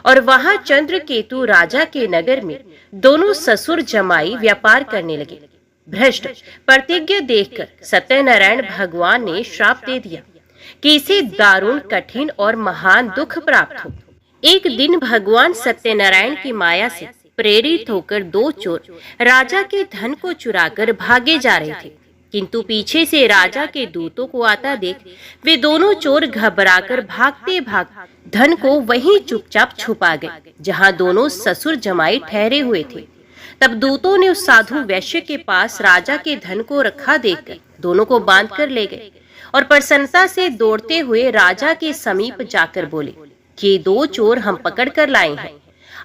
और वहां चंद्रकेतु राजा के नगर में दोनों ससुर जमाई व्यापार करने लगे। भ्रष्ट प्रतिज्ञा देखकर सत्यनारायण भगवान ने श्राप दे दिया कि इसे दारुण, कठिन और महान दुख प्राप्त हो। एक दिन भगवान सत्यनारायण की माया से प्रेरित होकर दो चोर राजा के धन को चुराकर भागे जा रहे थे, किंतु पीछे से राजा के दूतों को आता देख वे दोनों चोर घबराकर भागते भाग धन को वहीं चुपचाप छुपा गए जहां दोनों ससुर जमाई ठहरे हुए थे। तब दूतों ने उस साधु वैश्य के पास राजा के धन को रखा देखकर दोनों को बांध कर ले गए और प्रसन्नता से दौड़ते हुए राजा के समीप जाकर बोले कि दो चोर हम पकड़ कर लाए हैं,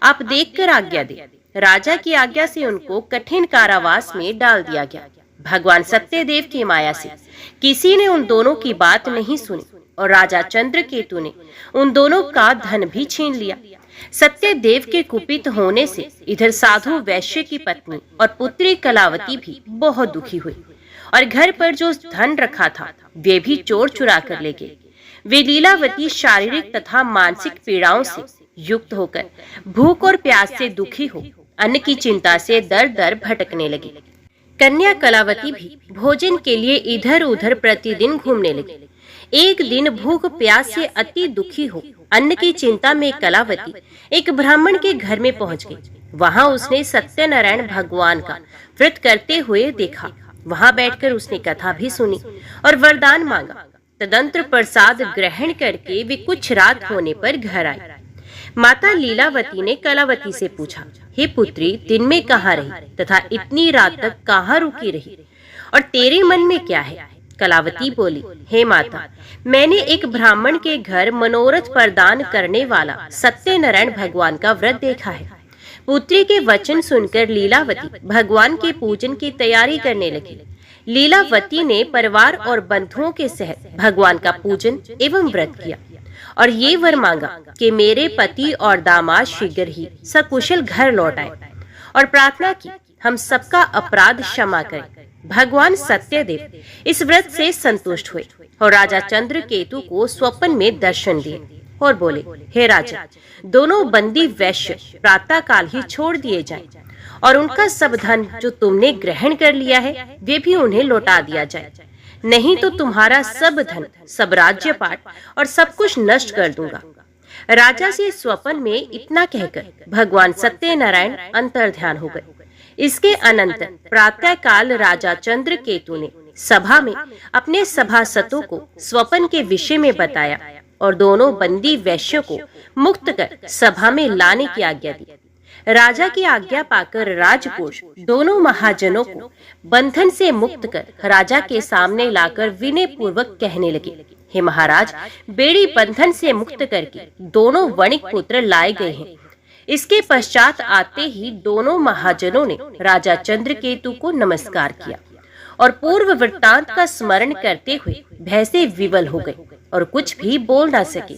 आप देखकर आज्ञा दे। राजा की आज्ञा से उनको कठिन कारावास में डाल दिया गया। भगवान सत्यदेव की माया से किसी ने उन दोनों की बात नहीं सुनी और राजा चंद्रकेतु ने उन दोनों का धन भी छीन लिया। सत्यदेव के कुपित होने से इधर साधु वैश्य की पत्नी और पुत्री कलावती भी बहुत दुखी हुई और घर पर जो धन रखा था वे भी चोर चुरा कर ले गए। वे लीलावती शारीरिक तथा मानसिक पीड़ाओं से युक्त होकर भूख और प्यास से दुखी हो अन्न की चिंता से दर दर भटकने लगी। कन्या कलावती भी भोजन के लिए इधर उधर प्रतिदिन घूमने लगी। एक दिन भूख प्यास से अति दुखी हो अन्न की चिंता में कलावती एक ब्राह्मण के घर में पहुंच गई। वहां उसने सत्यनारायण भगवान का व्रत करते हुए देखा। वहां बैठकर उसने कथा भी सुनी और वरदान मांगा। तदंतर प्रसाद ग्रहण करके वे कुछ रात होने पर घर आई। माता लीलावती ने कलावती से पूछा, हे पुत्री, दिन में कहाँ रही तथा इतनी रात तक कहाँ रुकी रही और तेरे मन में क्या है? कलावती बोली, हे माता, मैंने एक ब्राह्मण के घर मनोरथ प्रदान करने वाला सत्यनारायण भगवान का व्रत देखा है। पुत्री के वचन सुनकर लीलावती भगवान के पूजन की तैयारी करने लगी। लीलावती ने परिवार और बंधुओं के सहित भगवान का पूजन एवं व्रत किया और ये वर मांगा कि मेरे पति और दामाद शीघ्र ही सकुशल घर लौट आए और प्रार्थना की हम सबका अपराध क्षमा करें। भगवान सत्यदेव इस व्रत से संतुष्ट हुए और राजा चंद्रकेतु को स्वप्न में दर्शन दिए और बोले, हे राजा, दोनों बंदी वैश्य प्रातः काल ही छोड़ दिए जाएं और उनका सब धन जो तुमने ग्रहण कर लिया है वे भी उन्हें लौटा दिया जाए, नहीं तो तुम्हारा सब धन, सब राज्यपाट और सब कुछ नष्ट कर दूंगा। राजा से स्वप्न में इतना कहकर भगवान सत्यनारायण अंतर्ध्यान हो गए। इसके अनंतर प्रातः काल राजा चंद्रकेतु ने सभा में अपने सभासदों को स्वप्न के विषय में बताया और दोनों बंदी वैश्यों को मुक्त कर सभा में लाने की आज्ञा दी। राजा की आज्ञा पाकर राजकोष दोनों महाजनों को बंधन से मुक्त कर राजा के सामने लाकर विनय पूर्वक कहने लगे, हे महाराज, बेड़ी बंधन से मुक्त करके दोनों वणिक पुत्र लाए गए हैं। इसके पश्चात आते ही दोनों महाजनों ने राजा चंद्रकेतु को नमस्कार किया और पूर्व वृत्तांत का स्मरण करते हुए भय से विवल हो गए और कुछ भी बोल न सके।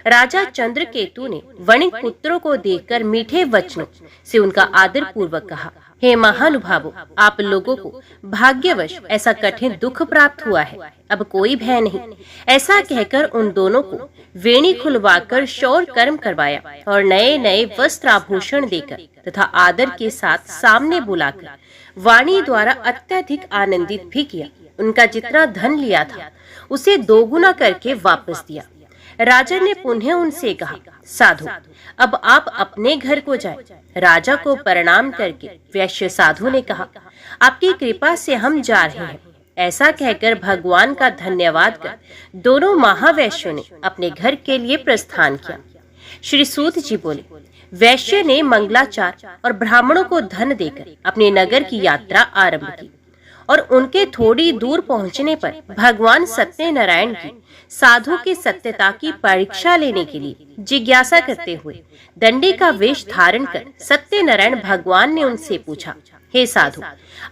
राजा चंद्रकेतु ने वणिक पुत्रों को देखकर मीठे वचनों से उनका आदर पूर्वक कहा, हे महानुभावों, आप लोगों को भाग्यवश ऐसा कठिन दुख प्राप्त हुआ है, अब कोई भय नहीं। ऐसा कहकर उन दोनों को वेणी खुलवाकर शौर कर्म करवाया और नए नए वस्त्र आभूषण देकर तथा आदर के साथ सामने बुलाकर वाणी द्वारा अत्यधिक आनंदित भी किया। उनका जितना धन लिया था उसे दोगुना करके वापस दिया। राजा ने पुनः उनसे कहा, साधु, अब आप अपने घर को जाएं। राजा को प्रणाम करके वैश्य साधु ने कहा, आपकी कृपा से हम जा रहे हैं। ऐसा कहकर भगवान का धन्यवाद कर दोनों महावैश्यों ने अपने घर के लिए प्रस्थान किया। श्री सूत जी बोले, वैश्य ने मंगलाचार और ब्राह्मणों को धन देकर अपने नगर की यात्रा आरंभ की और उनके थोड़ी दूर पहुंचने पर भगवान सत्यनारायण की साधु की सत्यता की परीक्षा लेने के लिए जिज्ञासा करते हुए दंडी का वेश धारण कर सत्यनारायण भगवान ने उनसे पूछा, हे साधु,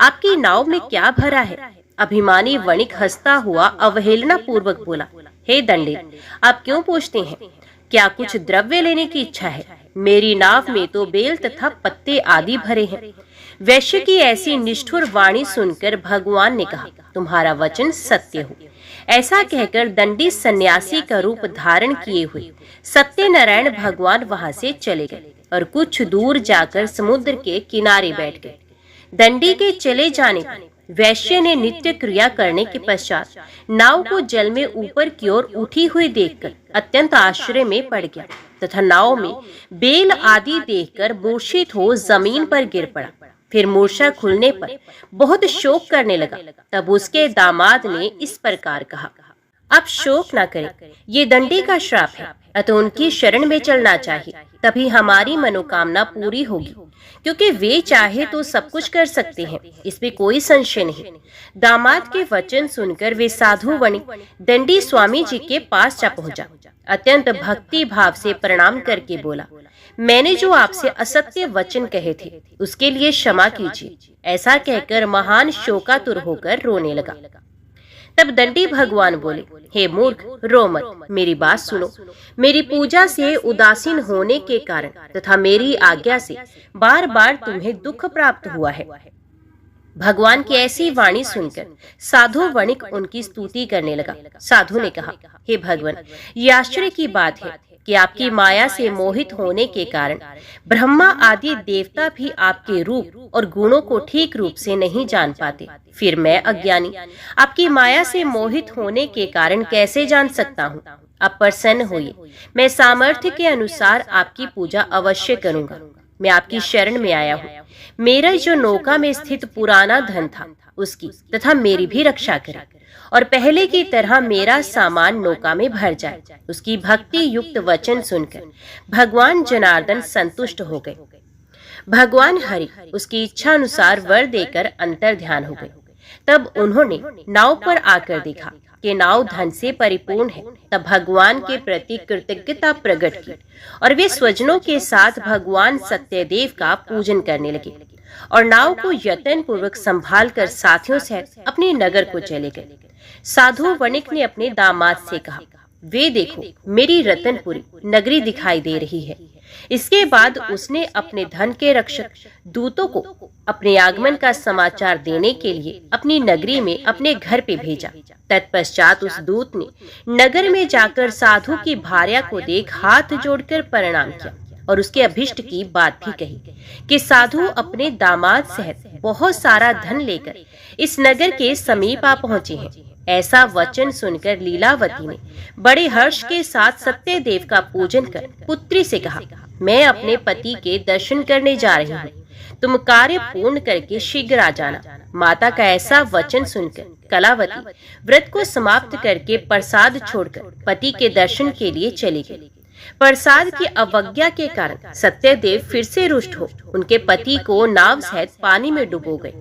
आपकी नाव में क्या भरा है? अभिमानी वणिक हंसता हुआ अवहेलना पूर्वक बोला, हे दंडी, आप क्यों पूछते हैं? क्या कुछ द्रव्य लेने की इच्छा है? मेरी नाव में तो बेल तथा पत्ते आदि भरे हैं। वैश्य की ऐसी निष्ठुर वाणी सुनकर भगवान ने कहा, तुम्हारा वचन सत्य हो। ऐसा कहकर दंडी सन्यासी का रूप धारण किए हुए सत्यनारायण भगवान वहां से चले गए और कुछ दूर जाकर समुद्र के किनारे बैठ गए। दंडी के चले जाने पर वैश्य ने नित्य क्रिया करने के पश्चात नाव को जल में ऊपर की ओर उठी हुई देखकर अत्यंत आश्चर्य में पड़ गया तथा नाव में बेल आदि देखकर मूर्छित हो जमीन पर गिर पड़ा। फिर मूर्छा खुलने पर बहुत शोक करने लगा। तब उसके दामाद ने इस प्रकार कहा, अब शोक न करें, ये दंडी का श्राप है, अतः उनकी शरण में चलना चाहिए, तभी हमारी मनोकामना पूरी होगी, क्योंकि वे चाहे तो सब कुछ कर सकते हैं, इसमें कोई संशय नहीं। दामाद के वचन सुनकर वे साधु वणिक दंडी स्वामी जी के पास जा पहुंचा। अत्यंत भक्ति भाव से प्रणाम करके बोला, मैंने जो आपसे असत्य वचन कहे थे उसके लिए क्षमा कीजिए। ऐसा कहकर महान शोकातुर होकर रोने लगा। तब दंडी भगवान बोले, हे मूर्ख, रो मत, मेरी बात सुनो। मेरी पूजा से उदासीन होने के कारण तथा मेरी आज्ञा से बार बार तुम्हें दुख प्राप्त हुआ है। भगवान की ऐसी वाणी सुनकर साधु वणिक उनकी स्तुति करने लगा। साधु ने कहा, हे भगवान, ये आश्चर्य की बात है कि आपकी माया से मोहित होने के कारण ब्रह्मा आदि देवता भी आपके रूप और गुणों को ठीक रूप से नहीं जान पाते। फिर मैं अज्ञानी आपकी माया से मोहित होने के कारण कैसे जान सकता हूँ? आप प्रसन्न होइए, मैं सामर्थ्य के अनुसार आपकी पूजा अवश्य करूंगा। मैं आपकी शरण में आया हूँ। मेरा जो नौका में स्थित पुराना धन था उसकी तथा मेरी भी रक्षा करे और पहले की तरह मेरा सामान नौका में भर जाए। उसकी भक्ति युक्त वचन सुनकर भगवान जनार्दन संतुष्ट हो गए। भगवान हरि उसकी इच्छा अनुसार वर देकर अंतर ध्यान हो गए। तब उन्होंने नाव पर आकर देखा कि नाव धन से परिपूर्ण है। तब भगवान के प्रति कृतज्ञता प्रकट की और वे स्वजनों के साथ भगवान सत्यदेव का पूजन करने लगे और नाव को यत्न पूर्वक संभाल कर साथियों से अपने नगर को चले गए। साधु वणिक ने अपने दामाद से कहा, वे देखो, मेरी रतनपुरी नगरी दिखाई दे रही है। इसके बाद उसने अपने धन के रक्षक दूतों को अपने आगमन का समाचार देने के लिए अपनी नगरी में अपने घर पे भेजा। तत्पश्चात उस दूत ने नगर में जाकर साधु की भार्या को देख हाथ जोड़कर प्रणाम किया और उसके अभिष्ट की बात भी कही कि साधु अपने दामाद सहित बहुत सारा धन लेकर इस नगर के समीप आ पहुंचे हैं। ऐसा वचन सुनकर लीलावती ने बड़े हर्ष के साथ सत्यदेव का पूजन कर पुत्री से कहा, मैं अपने पति के दर्शन करने जा रही हूँ, तुम कार्य पूर्ण करके शीघ्र आ जाना। माता का ऐसा वचन सुनकर कलावती व्रत को समाप्त करके प्रसाद छोड़कर पति के दर्शन के लिए चली गई। प्रसाद की अवज्ञा के कारण सत्यदेव फिर से रुष्ट हो उनके पति को नाव सहित पानी में डुबो गए।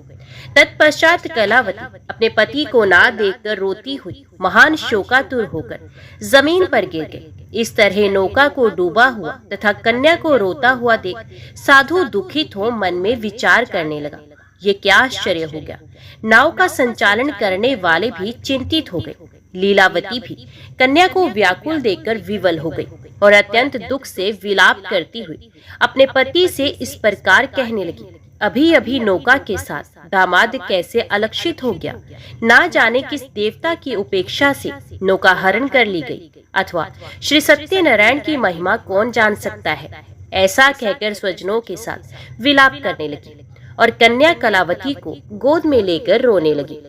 तत्पश्चात कलावती अपने पति को ना देखकर रोती हुई महान शोकातुर होकर जमीन पर गिर गई। इस तरह नौका को डूबा हुआ तथा कन्या को रोता हुआ देख साधु दुखित हो मन में विचार करने लगा, ये क्या आश्चर्य हो गया। नाव का संचालन करने वाले भी चिंतित हो गए। लीलावती भी कन्या को व्याकुल देखकर विवल हो गई और अत्यंत दुख से विलाप करती हुई अपने पति से इस प्रकार कहने लगी, अभी अभी नौका के साथ दामाद कैसे अलक्षित हो गया। ना जाने किस देवता की उपेक्षा से नौका हरण कर ली गई, अथवा श्री सत्यनारायण की महिमा कौन जान सकता है। ऐसा कहकर स्वजनों के साथ विलाप करने लगी और कन्या कलावती को गोद में लेकर रोने लगी।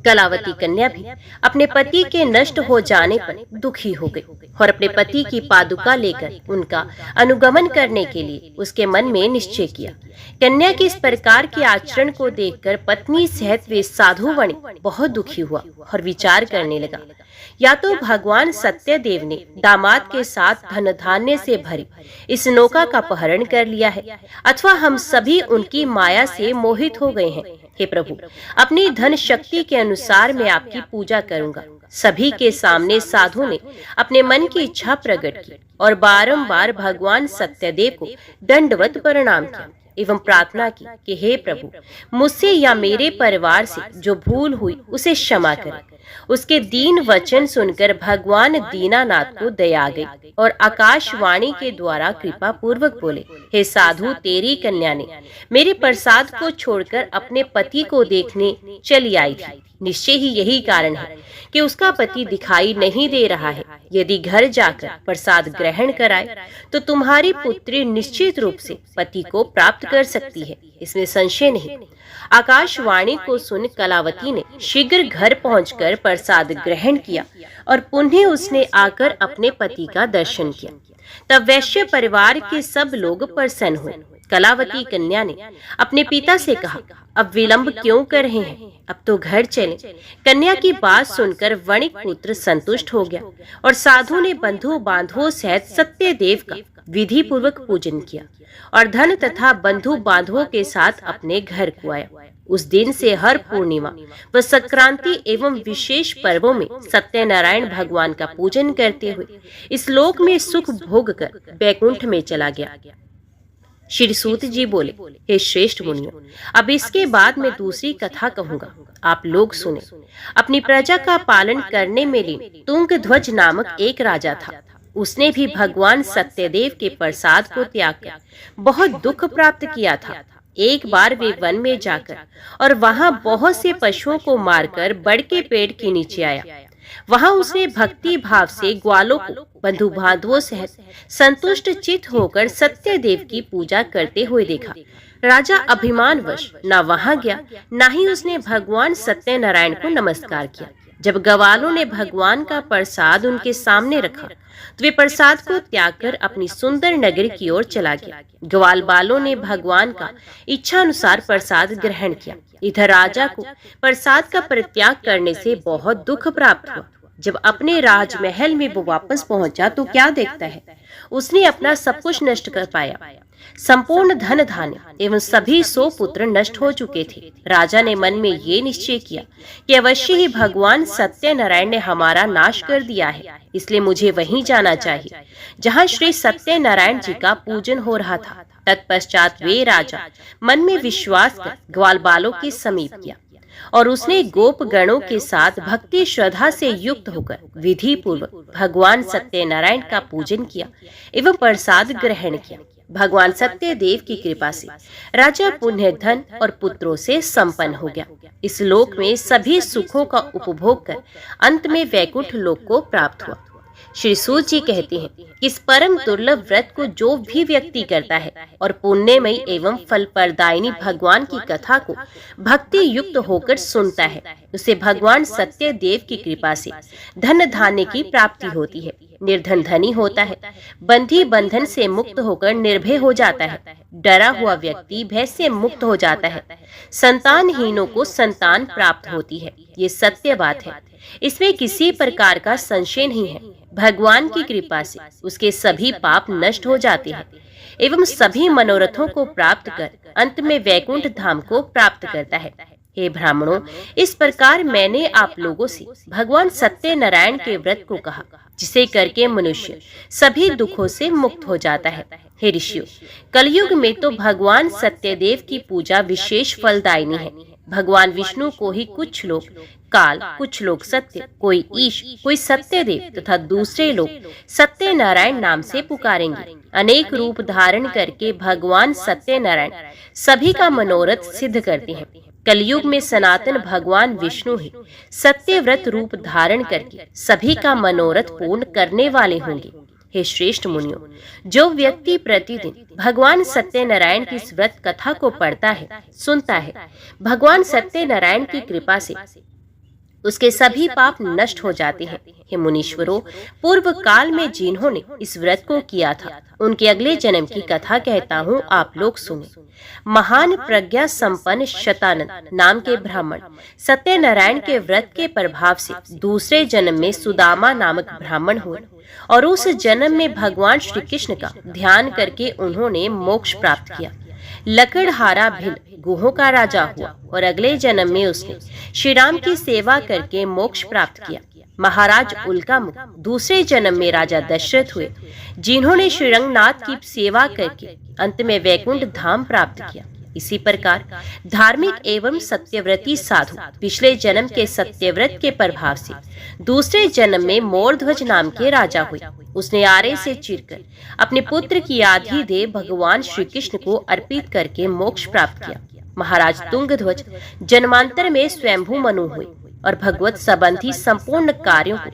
कलावती कन्या भी अपने पति के नष्ट हो जाने पर दुखी हो गई और अपने पति की पादुका लेकर उनका अनुगमन करने के लिए उसके मन में निश्चय किया। कन्या के इस प्रकार के आचरण को देखकर पत्नी सहित वे साधु वणिक बहुत दुखी हुआ और विचार करने लगा, या तो भगवान सत्यदेव ने दामाद के साथ धन धान्य से भरी इस नौका का अपहरण कर लिया है, अथवा हम सभी उनकी माया से मोहित हो गए हैं हे प्रभु, अपनी धन शक्ति के अनुसार मैं आपकी पूजा करूंगा। सभी के सामने साधु ने अपने मन की इच्छा प्रकट की और बारंबार भगवान सत्यदेव को दंडवत प्रणाम किया एवं प्रार्थना की कि हे प्रभु, मुझसे या मेरे परिवार से जो भूल हुई उसे क्षमा करें। उसके दीन वचन सुनकर भगवान दीनानाथ को दया आ गई और आकाशवाणी के द्वारा कृपा पूर्वक बोले, हे साधु, तेरी कन्या ने मेरे प्रसाद को छोड़कर अपने पति को देखने चली आई थी। निश्चय ही यही कारण है कि उसका पति दिखाई नहीं दे रहा है। यदि घर जाकर प्रसाद ग्रहण कराए तो तुम्हारी पुत्री निश्चित रूप से पति को प्राप्त कर सकती है, इसमें संशय नहीं। आकाशवाणी को सुन कलावती ने शीघ्र घर पहुंचकर प्रसाद ग्रहण किया और पुनः उसने आकर अपने पति का दर्शन किया। तब वैश्य परिवार के सब लोग प्रसन्न हुए। कलावती कन्या ने अपने पिता से कहा, अब विलंब क्यों कर रहे हैं, अब तो घर चलें। कन्या की बात सुनकर वणिक पुत्र संतुष्ट हो गया और साधु ने बंधु बांधवों सहित सत्यदेव का विधि पूर्वक पूजन किया और धन तथा बंधु बांधवों के साथ अपने घर को आया। उस दिन से हर पूर्णिमा व संक्रांति एवं विशेष पर्वों में सत्यनारायण भगवान का पूजन करते हुए इस लोक में सुख भोग कर बैकुंठ में चला गया। श्री सूत जी बोले, हे श्रेष्ठ मुनियों, अब इसके बाद मैं दूसरी कथा कहूंगा, आप लोग सुने। अपनी प्रजा का पालन करने में लीन तुंगध्वज नामक एक राजा था। उसने भी भगवान सत्यदेव के प्रसाद को त्याग कर बहुत दुख प्राप्त किया था। एक बार वे वन में जाकर और वहां बहुत से पशुओं को मारकर बड़ के पेड़ के नीचे आया। वहां उसने भक्ति भाव से ग्वालों को बंधु बांधवों सहित संतुष्ट चित होकर सत्यदेव की पूजा करते हुए देखा। राजा अभिमानवश न वहां गया, न ही उसने भगवान सत्यनारायण को नमस्कार किया। जब ग्वालों ने भगवान का प्रसाद उनके सामने रखा तो वे प्रसाद को त्याग कर अपनी सुंदर नगरी की ओर चला गया। ग्वाल बालों ने भगवान का इच्छा अनुसार प्रसाद ग्रहण किया। इधर राजा को प्रसाद का परित्याग करने से बहुत दुख प्राप्त हुआ। जब अपने राजमहल में वो वापस पहुंचा तो क्या देखता है, उसने अपना सब कुछ नष्ट कर पाया। संपूर्ण धन धान्य एवं सभी 100 पुत्र नष्ट हो चुके थे। राजा ने मन में ये निश्चय किया कि अवश्य ही भगवान सत्यनारायण ने हमारा नाश कर दिया है, इसलिए मुझे वहीं जाना चाहिए जहां श्री सत्यनारायण जी का पूजन हो रहा था। तत्पश्चात वे राजा मन में विश्वास कर ग्वाल बालों के समीप किया और उसने गोप गणों के साथ भक्ति श्रद्धा से युक्त होकर विधि पूर्वक भगवान सत्यनारायण का पूजन किया एवं प्रसाद ग्रहण किया। भगवान सत्यदेव की कृपा से राजा पुण्य धन और पुत्रों से संपन्न हो गया। इस लोक में सभी सुखों का उपभोग कर अंत में वैकुंठ लोक को प्राप्त हुआ। श्री सूत जी कहते हैं कि इस परम दुर्लभ व्रत को जो भी व्यक्ति करता है और पुण्यमयी एवं फल प्रदायिनी भगवान की कथा को भक्ति युक्त होकर सुनता है, उसे भगवान सत्य देव की कृपा से धन धान्य की प्राप्ति होती है। निर्धन धनी होता है, बंधी बंधन से मुक्त होकर निर्भय हो जाता है, डरा हुआ व्यक्ति भय से मुक्त हो जाता है, संतानहीनों को संतान प्राप्त होती है। ये सत्य बात है, इसमें किसी प्रकार का संशय नहीं है। भगवान की कृपा से उसके सभी पाप नष्ट हो जाते हैं एवं सभी मनोरथों को प्राप्त कर अंत में वैकुंठ धाम को प्राप्त करता है। हे ब्राह्मणों, इस प्रकार मैंने आप लोगों से भगवान सत्यनारायण के व्रत को कहा, जिसे करके मनुष्य सभी दुखों से मुक्त हो जाता है। हे ऋषियों, कलयुग में तो भगवान सत्यदेव की पूजा विशेष फलदायिनी है। भगवान विष्णु को ही कुछ लोग काल, कुछ लोग सत्य, कोई ईश, कोई सत्यदेव तथा दूसरे लोग सत्यनारायण नाम से पुकारेंगे। अनेक रूप धारण करके भगवान सत्यनारायण सभी का मनोरथ सिद्ध करते हैं। कलयुग में सनातन भगवान विष्णु ही सत्यव्रत रूप धारण करके सभी का मनोरथ पूर्ण करने वाले होंगे। हे श्रेष्ठ मुनियों, जो व्यक्ति प्रतिदिन भगवान सत्यनारायण की इस व्रत कथा को पढ़ता है, सुनता है, भगवान सत्यनारायण की कृपा से उसके सभी पाप नष्ट हो जाते हैं। हे मुनीश्वरों, पूर्व काल में जिन्होंने इस व्रत को किया था, उनके अगले जन्म की कथा कहता हूँ, आप लोग सुने। महान प्रज्ञा संपन्न शतानंद नाम के ब्राह्मण सत्यनारायण के व्रत के प्रभाव से दूसरे जन्म में सुदामा नामक ब्राह्मण हुए और उस जन्म में भगवान श्री कृष्ण का ध्यान करके उन्होंने मोक्ष प्राप्त किया। लकड़हारा भिल गुहों का राजा हुआ और अगले जन्म में उसने श्री राम की सेवा करके मोक्ष प्राप्त किया। महाराज उल्कामुख दूसरे जन्म में राजा दशरथ हुए, जिन्होंने श्री रंगनाथ की सेवा करके अंत में वैकुंठ धाम प्राप्त किया। इसी प्रकार धार्मिक एवं सत्यव्रती साधु पिछले जन्म के सत्यव्रत के प्रभाव से दूसरे जन्म में मोरध्वज नाम के राजा हुए। उसने आरे से चिरकर अपने पुत्र की आधी देह भगवान श्री कृष्ण को अर्पित करके मोक्ष प्राप्त किया। महाराज तुंगध्वज जन्मांतर में स्वयंभू मनु हुए और भगवत संबंधी संपूर्ण कार्यों को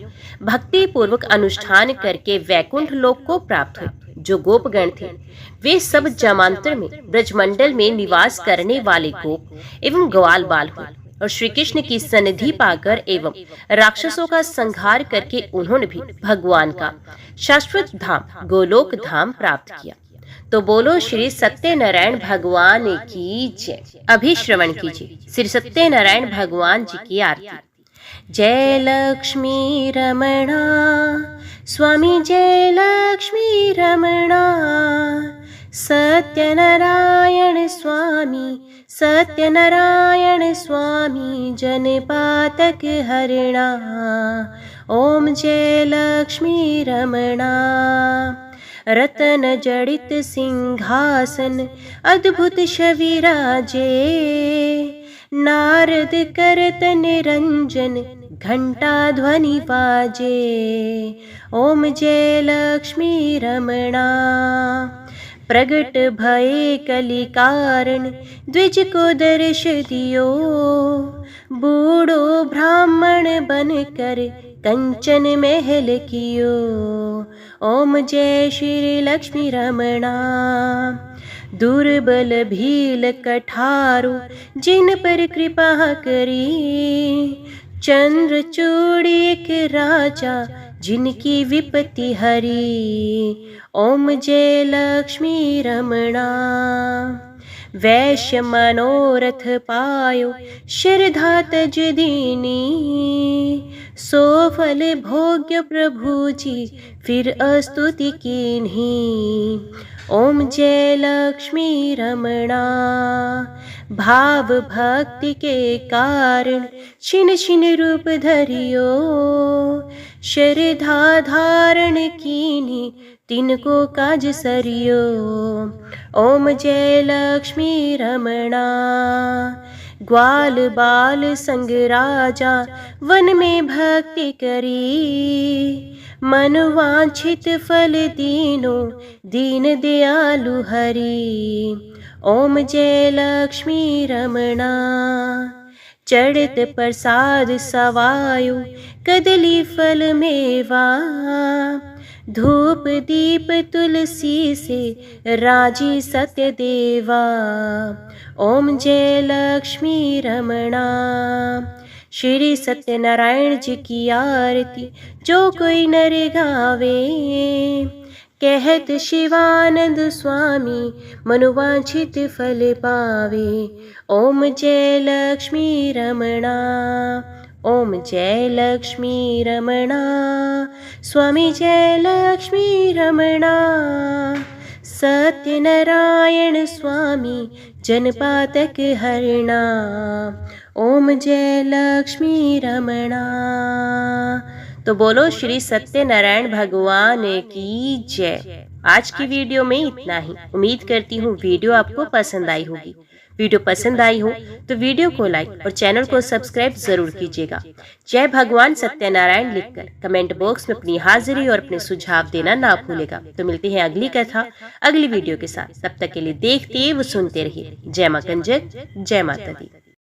भक्ति पूर्वक अनुष्ठान करके वैकुंठ लोक को प्राप्त हुए। जो गोपगण थे वे सब जमांतर में ब्रजमंडल में निवास करने वाले गोप एवं ग्वाल बाल हुए और श्री कृष्ण की सन्निधि पाकर एवं राक्षसों का संहार करके उन्होंने भी भगवान का शाश्वत धाम गोलोक धाम प्राप्त किया। तो बोलो श्री सत्यनारायण भगवान की जय। अभी श्रवण कीजिए श्री सत्यनारायण भगवान जी की आरती। जय लक्ष्मी रमणा स्वामी, जय लक्ष्मी रमणा, सत्यनारायण स्वामी, सत्यनारायण स्वामी, जनपातक हरणा। ओम जय लक्ष्मी रमणा। रतन जड़ित सिंहासन अद्भुत शविराजे, नारद करत निरंजन घंटा ध्वनि बाजे। ओम जय लक्ष्मी रमणा। प्रगट भये कलि कारण द्विज को दर्श दियो, बूढ़ो ब्राह्मण बन कर कंचन महल कियो। ओम जय श्री लक्ष्मी रमणा। दुर्बल भील कठारो जिन पर कृपा करी, चंद्रचूड़ एक राजा जिनकी विपत्ति हरी। ओम जय लक्ष्मी रमणा। वैश्य मनोरथ पायो श्रद्धा तज दीनी, सो फल भोग्य प्रभु जी फिर अस्तुति कीन्ही। ओम जय लक्ष्मी रमणा। भाव भक्ति के कारण छिन छिन रूप धरियो, श्रद्धा धारण कीन्ही तिनको काज सरियो। ओम जय लक्ष्मी रमणा। ग्वाल बाल संग राजा वन में भक्ति करी, मन वांछित फल दीनो दीन दयालु हरि। ओम जय लक्ष्मी रमणा। चढ़त प्रसाद सवायो कदली फल मेवा, धूप दीप तुलसी से राजी सत्य देवा। ओम जय लक्ष्मी रमणा। श्री सत्यनारायण जी की आरती जो कोई नर गावे, कहत शिवानंद स्वामी मनोवांछित फल पावे। ओम जय लक्ष्मी रमणा। ओम जय लक्ष्मी रमणा। स्वामी जय लक्ष्मी रमणा। सत्यनारायण स्वामी जनपातक हरणा। ओम जय लक्ष्मी रमणा। तो बोलो श्री सत्यनारायण भगवान की जय। आज की वीडियो में इतना ही। उम्मीद करती हूँ वीडियो आपको पसंद आई होगी। वीडियो पसंद आई हो तो वीडियो को लाइक और चैनल को सब्सक्राइब जरूर कीजिएगा। जय भगवान सत्यनारायण लिखकर कमेंट बॉक्स में अपनी हाजिरी और अपने सुझाव देना ना भूलेगा। तो मिलते हैं अगली कथा अगली वीडियो के साथ। तब तक के लिए देखते व सुनते रहिए। जय मां कंजक, जय माता दी।